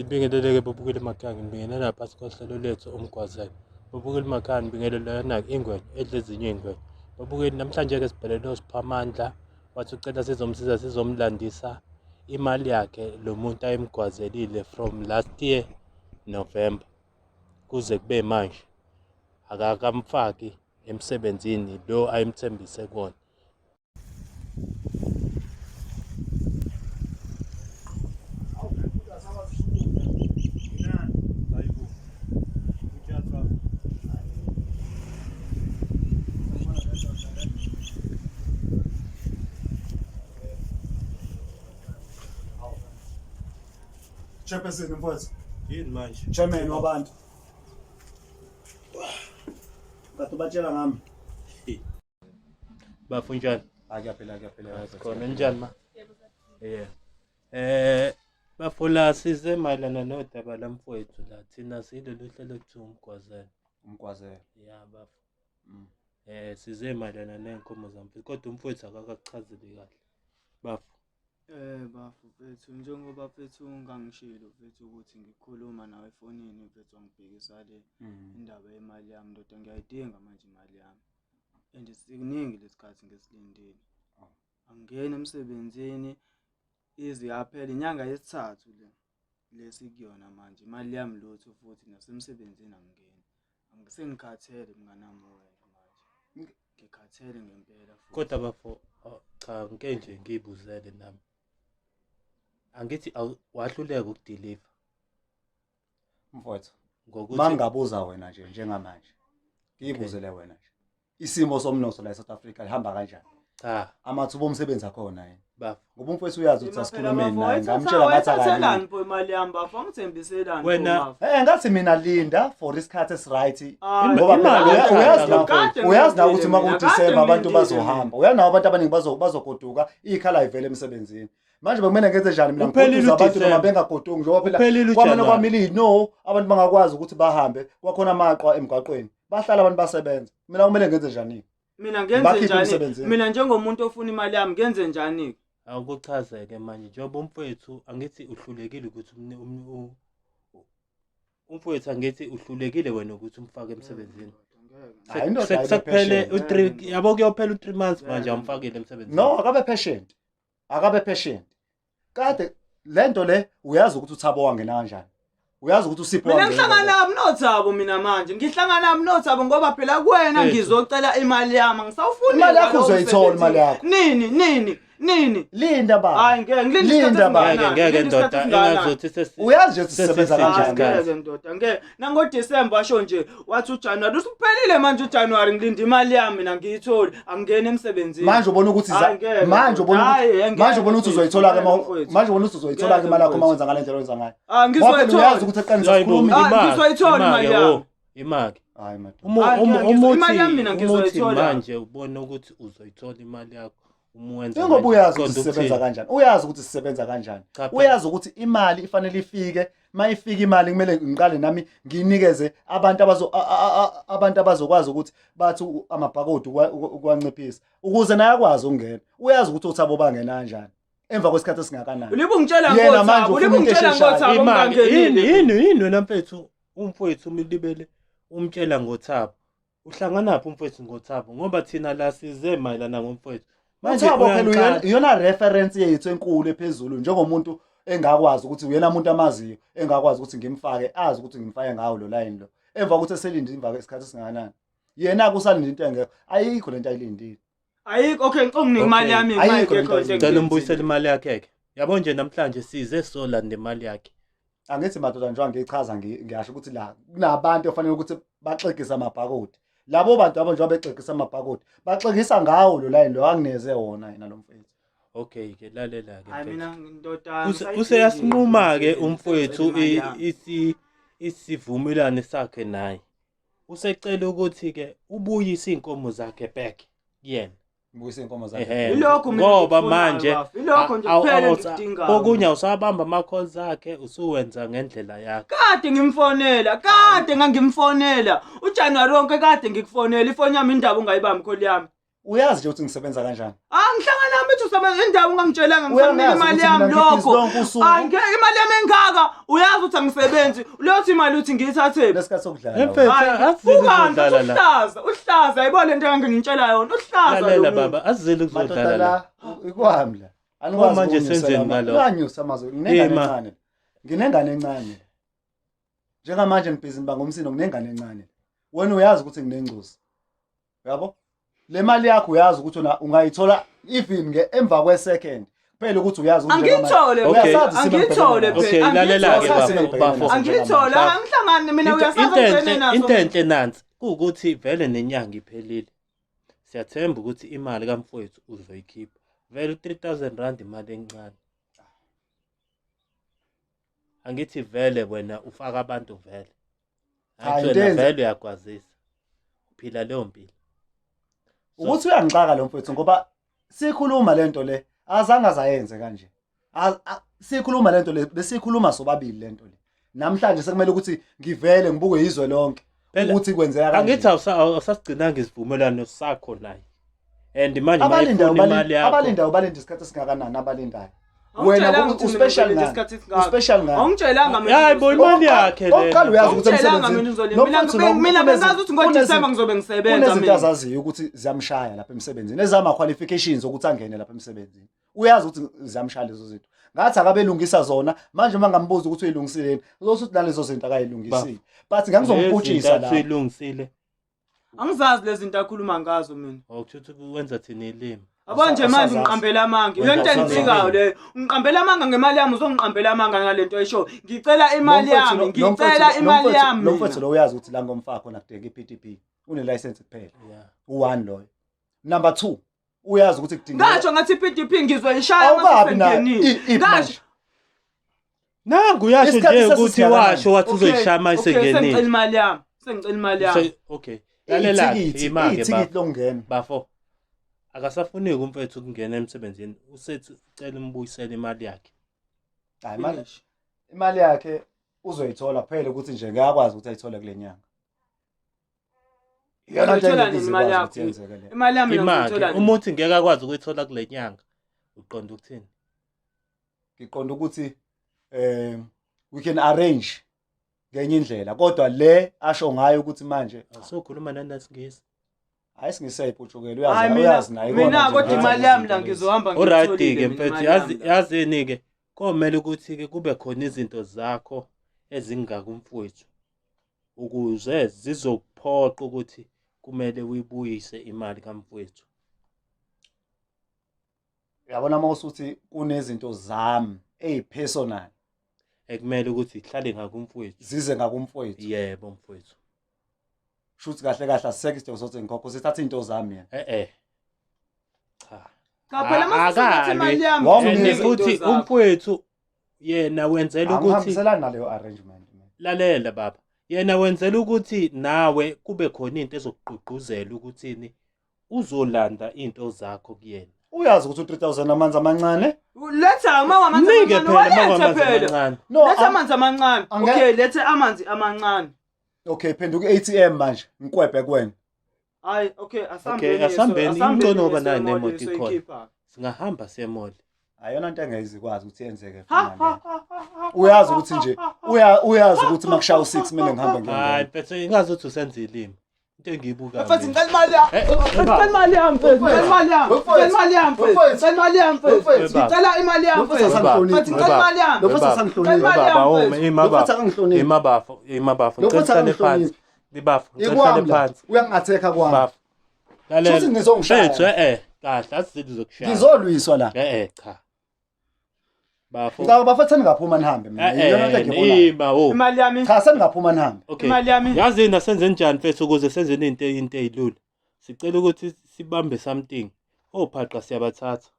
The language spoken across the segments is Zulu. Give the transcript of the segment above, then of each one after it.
Ngibingelele-ke babukeli emakhaya, ngibingelela phasi kohlelo lethu umgwazelo. Babukeli emakhaya ngibingelelana-ke ingwenya edla ezinye iy'ngwenya. Babukeli namhlanje-ke sibhalele uSiphamandla, wathi ucela sizomsiza sizomlandisa imali yakhe lo muntu ayemgwazelile from last year November kuze kube manje akakamfaki emsebenzini lo ayemthembise kuwona. Chairperson mfowethu. Yini manje? Chairman wabantu. Bathi batshela ngami. Bafunjani? Akuyaphela. Khona njani ma? Bafula size mayelana nodaba lamfowethu la. Thina silolu hlelo ekuthiwa umgwazelo. Umgwazelo. Ya bafu. Size mayelana nenkomo zamfowethu kodwa umfowethu akakakuchazeli kahle. Bafu. Bafu mfethu, njengoba mfethu ungangishilo mfethu ukuthi ngikhuluma nawe efonini mfethu wangibhekisa le indaba yemali yami ndoda, ngiyayidinga manje imali yami and sikuningi lesikhathi ngesilindile. Angingena emsebenzini ize yaphela inyanga yesithathu lesikuyona manje imali yami lutho futhi nasemsebenzini angingeni. Angisengikhathele mnganami manje. Ngikhathele ngempela futhi. Kodwa bafu cha ngeke nje ngibuzele nami. Angithi wahluleka ukudeliver Mfowethu. ngokuthi Mangabuza wena nje njengamanje. Ngiyibuzele wena nje. Isimo somnotho la eSouth Africa lihamba kanjani? cha Amathuba omsebenzi akhona yini? bafu Ngoba umfowethu uyazi ukuthi asikhulumeni naye ngamtshela ngathi akani akani. pho imali yami bafu, angithembiselani Wena- Ngathi mina linda for isikhathi esiright. Ah, Ngoba imali uyazi na ukuthi mina, makuDisemba abantu kade bazohamba. Uyazi nawo abantu abaningi bazogoduka ikhala ivele emsebenzini. Manje bekumele ngenze njani mina Uphelile ngikhuthuza abantu uDisemba. noma bengagoduki njengoba phela Uphelile kwamanye uJanuary. kwamili no abantu bangakwazi ukuthi bahambe kwakhona amaqwa emgwaqweni. Bahlala abantu basebenza. Mina kumele ngenze njani? Mina ngenze Bakhiphe njani? emsebenzini. Mina njengomuntu ofuna imali yami ngenze njani? Akuchazeke manje njengoba umfowethu angithi uhlulekile ukuthi umfowethu angithi uhlulekile wena ukuthi umfake emsebenzini. Hayi indoda Sekuphele ayiphe u3 yabo kuyophela u3 months manje amfakile emsebenzini. No, akabe patient. Akabe patient. Kade lento le uyazi ukuthi uThabo wangena kanjani. Uyazi ukuthi uSipho Mina wangena. ngihlangana nami noThabo mina manje. Ngihlangana nami noThabo ngoba phela kuwena Mfethu. ngizocela imali yami. Ngisawufuna Imali yakho uzoyithola imali yakho. Nini? Linda baba. Hayi ngeke ngilinde Linda isikhathi baba. esingakanani. Ngeke ndoda engazothi Uyazi nje sisebenza kanjani. Ngeke ndoda ngeke nangoDisemba asho nje wathi uJanuary usuphelile manje uJanuary ngilinde imali yami mina ngiyithola angene emsebenzini. Manje ubona ukuthi manje ubona ukuthi uzoyithola ke manje ubona ukuthi uzoyithola ke imali yakho mawenza ngale ndlela oyenza ngayo. Ngizoyithola. Uyazi ukuthi eqanisa sikhuluma. Ngizoyithola imali yami. imali. Hayi madod. Imali yami mina ngizoyithola. Manje ubona ukuthi uzoyithola imali yakho umwenza. Ngoba uyazi ukuthi sisebenza kanjani. Uyazi ukuthi sisebenza kanjani. Uyazi ukuthi imali ifanele ifike. Mayifika imali kumele ngiqale nami nginikeze abantu abazokwazi ukuthi bathi amabhakodi ukwanciphisa ukuze naye akwazi ukungena. Uyazi ukuthi uThabo bangena kanjani. Emva kwesikhathi esingakanani. Ulibungitshela Yena manje ngoThabo, ufuna umuntu ulibungitshela esheshayo. ngoThabo ungangenile. Yini wena mfethu umfowethu umlibele umtshela ngoThabo. Uhlanganaphi umfowethu ngoThabo ngoba thina la size mayelana ngomfowethu. Uthabo phela iyona reference yethu enkulu ephezulu njengomuntu engakwazi ukuthi uyena umuntu amaziyo engakwazi ukuthi ngimfake azi ukuthi ngimfake ngawo lo line lo. Emva kokuthi eselinde imva kwesikhathi esingakanani. Yena kusalinde into engekho. Ayikho lento ayilindile. Ayikho okay ngicungi imali yami ngayikho Ngicela umbuyisele imali yakhe ke. Yabo nje namhlanje size solanda imali yakhe. Angithi madoda njengoba ngichaza ngiyasho ukuthi la kunabantu ofanele ukuthi baxegisa amabhakodi. Labo bantu njengoba bexegisa amabhakodi baxegisa ngawo lo line lo angineze wona yena lo mfethu. Okay ke lalela ke. Hayi mina ndoda Useyasinquma ke umfowethu isivumelwano sakhe naye. Usecela ukuthi ke ubuyise inkomo zakhe back kuyena. Ubuyise inkomo zakhe. Ilokho mina ngoba manje ilokho nje kuphela ngidinga. okunye awusabamba ama-calls akhe usuwenza ngendlela yakhe. Kade ngimfonela, kade ngangimfonela. uJanuary wonke kade ngikufonela. Ifoni yami indaba ungayibambi call yami. Uyazi nje ukuthi ngisebenza kanjani. Angihlangana nami uthi usebenza indawo ungangitshelanga Uyangazi ngifuna imali ukuthi yami mina ngikhiqiza lokho. lonke usuku. Angeke imali yami engaka. Uyazi ukuthi angisebenzi. Leyo imali uthi ngiyithathe. Lesikhathi sokudlala. Mfethu asizile ukudlala la. Uhlaza yibona lento engangitshela yona. Uhlaza lo. Lalela baba asizile ukuzodlala Madoda la. la ikwami la. Anikwazi manje ukunyusa senzeni la. ngalo? Uyanyusa amazwe. Nginengane Ima. encane. Nginengane encane. Njengamanje ngibhizi ngiba ngomsino nginengane encane. Wena uyazi ukuthi nginengcuzi. Yabo? Le mali yakho uyazi ukuthi ungayithola even emva kwe-second. Kuphela ukuthi uyazi ukuthi Angithole phela. Angithole Okay phela. lalela ke bafo. Angithole. Angihlangani mina uyasazi ukuthi nazo. Into enhle nansi ukuthi vele nenyanga iphelile. Siyathemba ukuthi imali kamfowethu uzoyikhipha. Vele 3000 rand imali encane. Angithi vele wena ufaka abantu vele. Ayithola vele uyakwazisa. Uphila leyo mpilo. Ukuthi uyangixaka lo mfowethu ngoba sikhuluma lento le azange azayenze kanje. Sikhuluma lento le besikhuluma sobabili lento le. Namhlanje sekumele ukuthi ngivele ngibuke izwe lonke ukuthi kwenzeka kanje. Angithi awusasigcinanga isivumelwano sakho naye. And manje mayifuna imali yakho. Abalinda isikhathi singakanani abalindayo. Wena uspecial ngani? Uspecial ngani? Awungitshelanga mina. Hayi bo imali yakhe le. Oqala uyazi ukuthi emsebenzini. Mina bengazi ukuthi ngoDisemba ngizobe ngisebenza mina. Kunezinto azaziyo ukuthi ziyamshaya lapha emsebenzini. Ezama qualifications ukuthi angene lapha emsebenzini. Uyazi ukuthi ziyamshaya lezo zinto. Ngathi akabelungisa zona manje mangambuza ukuthi uyilungisileni uzothi nalezo zinto akayilungisile. But ngangizomphutshisa la. Uyilungisile. Angizazi lezi zinto akhuluma ngazo mina. Awukuthi wenza thina ilimi. Abo nje manje ngiqambela amanga. Lento engitsikayo leyo. Ngiqambela amanga ngemali yami uzongiqambela amanga ngalento ayisho. Ngicela imali yami, ngicela imali yami. Lo mfethu lo uyazi ukuthi la ngomfaka khona kudeka iPTP. Une license kuphela. U1 loyo. Number 2 uyazi ukuthi kudingeka. Ngatsho ngathi iPTP ngizoyishaya mase sengenile. Ngatsho nangu uyasho nje ukuthi washo wathi uzoyishaya mase sengenile. Sengicela imali yami. Sengicela imali yami. Okay. Lalela imake ticket longena. Bafo. Akasafuneki umfethu ukungena emsebenzini. Usethi ucela umbuyisele imali yakhe. Hayi manje imali yakhe uzoyithola kuphela ukuthi nje ngiyakwazi ukuthi ayithole kule nyanga. Uyathola imali yakho. Imali yami ngiyithola. Umuthi ngeke akwazi ukuyithola kule nyanga. Uqonda ukuthini? Ngiqonda ukuthi we can arrange ngenye indlela kodwa le asho ngayo ukuthi manje asokhuluma naNasingisi. Hayi singisayiphuthukela uyazi naye mina kodwa imali yami la ngizohamba ngitholile. Alright ke mfethu yazini ke komele ukuthi ke kube khona izinto zakho ezingakumfowethu ukuze zizokuphoqa ukuthi kumele uyibuyise imali kamfowethu. Uyabona mawusuthi kunezinto zami ezipersonal ekumele ukuthi ihlale ngakumfowethu zize ngakumfowethu. Yebo mfowethu. Shuthi kahle kahle aseke isidingo sokuthi ngikhokho sithatha into zami yena. Cha phela mase imali yami futhi umfowethu yena wenzela ukuthi angihambiselani naleyo arrangement. Lalela baba. Yena wenzela ukuthi nawe kube khona into ezokugqugquzela ukuthini uzolanda into zakho kuyena. Uyazi ukuthi u3000 amanzi amancane? Letha amanzi amancane. Letha amanzi amancane. Okay, lethe amanzi amancane. Okay, phenduka ku-ATM manje ngikwebhe kuwena. Hayi, okay, asambeni. Asambeni ingcono ngoba nayo nemoto ikhona. Singahamba siyemoli. Ayona into engezikwazi ukuthi yenzeke manje. Uyazi ukuthi nje uyazi ukuthi makushaya u6 mina ngihamba ngiyona. Hayi, bese ingazi ukuthi usenza ilimi. Into engiyibuka. Mfethu ngicela imali yami. Ngicela imali yami mfethu. Ngicela imali yami. Ngicela imali yami mfethu. Ngicela imali yami mfethu. Ngicela imali yami mfethu. Ngicela imali yami. Lo mfethu asangihloniphi. Baba, imabafo. Ngicela phansi. Libafo, ngicela phansi. Uyangatheka kwami. Lalela. Futhi ngizongishaya. Kahle asizile uzokushaya. Ngizolwiswa la. Cha. Bafo. Ngicela bafethu ningaphuma nihambe mina. Yona into engiyibona. Imali yami. Cha seningaphuma nihambe. Imali yami. Yazi na senze njani mfethu ukuze senze into ezilula. Sicela ukuthi sibambe something. Ophaqa siyabathatha.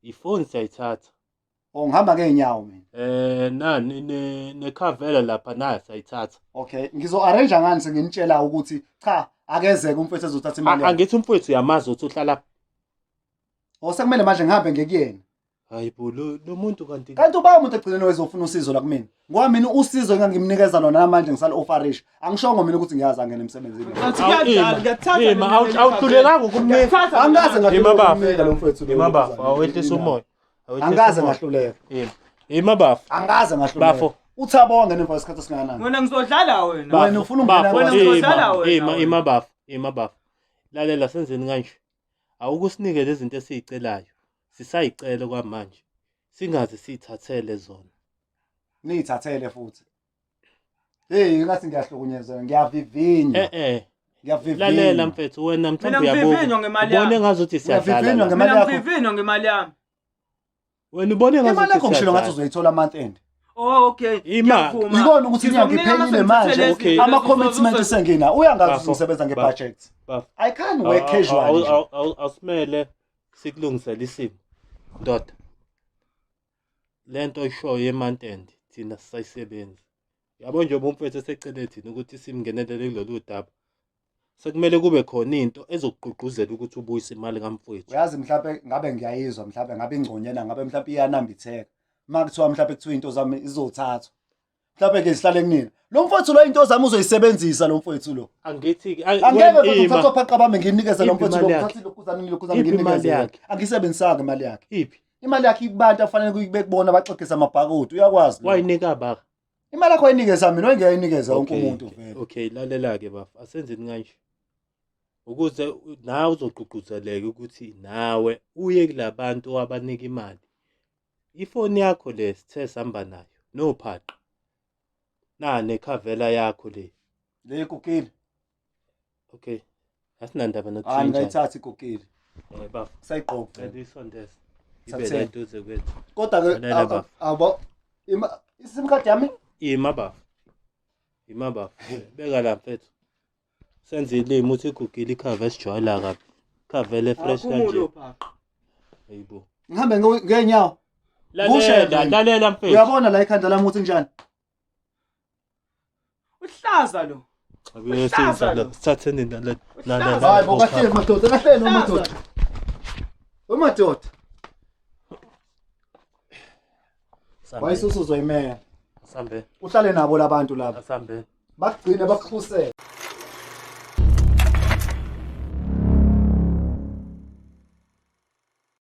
Ifoni siyayithatha. Ngihamba ngeenyawo mina. Nekhavela lapha naye sayithatha. Okay, ngizo-arrange ngani senginitshela ukuthi cha akezeke umfethu ezothatha imali. Angithi umfethu uyamazi ukuthi uhlala. Sekumele manje ngihambe ngekuyena. Hayi bo lo muntu kanti kanti uba umuntu egcineni wezofuna usizo la kumina ngoba mina usizo engangimnikeza lona namanje ngisala ofarish angishongo mina ukuthi ngiyazi angena emsebenzini awuhlulekanga ukumnika angaze ngahluleka lo mfowethu lo imabafu awehlisa umoya angaze ngahluleka imabafu angaze ngahluleka bafo uThabo wangena emva kwesikhathi esingakanani Wena ngizodlala wena. wena ufuna ungena Wena ngizodlala wena. imabafu lalela senzeni kanje awukusinike lezi zinto esizicelayo sisayicela kwamanje singaze sithathele zona niyithathele futhi ngathi ngiyahlukunyezwa ngiyavivinywa ngiyavivinywa lalela mfethu wena mthembu Mina yabo ngivivinywa ngemali yami. ubone ngazuthi Uyavivinywa siyadlala ngemali Mina yakho. ngivivinywa ngemali yami. wena ubone imali ngazuthi yakho ngishilo ngathi siyadlala uzoyithola month end Oh okay. Imali. yibona ukuthi inyanga iphelile manje Okay. ama-commitment esengina uyangazi Bafo. ngisebenza nge-budget Bafo. I can't work casual nje. awusimele sikulungisele isimo ndoda lento ishoyo yemantendi thina sisayisebenzi yabo nje umfethu esecele thina ukuthi simngenelele kulolu daba sekumele kube khona into ezokugqugquzela ukuthi ubuyise imali kamfowethu uyazi mhlawumbe ngabe ngiyayizwa mhlawumbe ngabe ingconyana ngabe mhlawumbe iyanambitheka uma kuthiwa mhlawumbe kuthiwa into zami izothathwa mhlawumbe-ke zihlale kunina lo mfowethu lo into zami uzoyisebenzisa lo mfowethu lo angithi angeke ngithathe ophaqa bami nginikeze lo Iphi mfowethu lo imali yakhe? ngithathe lokhuzana ngilokhuzana Iphi imali nginikeze yakhe? angisebenzisanga imali yakhe iphi imali yakhe kubantu afanele kubekubona baxegisa amabhakuthi uyakwazi lo. wayinika baka imali yakho wayinikeza mina wayengiyayinikeza wonke Okay, umuntu okay, vele okay lalela-ke bafu asenzeni kanje ukuze nawe uzogqugquzeleka ukuthi nawe uye kula bantu abanika imali ifoni yakho le sithe sihamba nayo nophaqa nekhavela yakho le le ikukile okay asinandaba hayi ngayithatha ikukile bafu sayigqoka isondeza ibe Thathe. la duze kwethu kodwa-ke Lalela bafo. abo isim card yami ima bafu beka la mfethu senze ilimi uthi igugile ikhava esijwayela kabi khavele fresh kanje Akumulo phaqa. ngihambe hayibo ngeenyawo lalela mfethu uyabona la ikhanda lami ukuthi njani Uhlaza lo. sithatheni hayi bo kahleli madoda kahleli madoda umadoda wayisusu uzoyimeya asambe uhlale nabo labantu laba asambe bakugcine bakuhlusele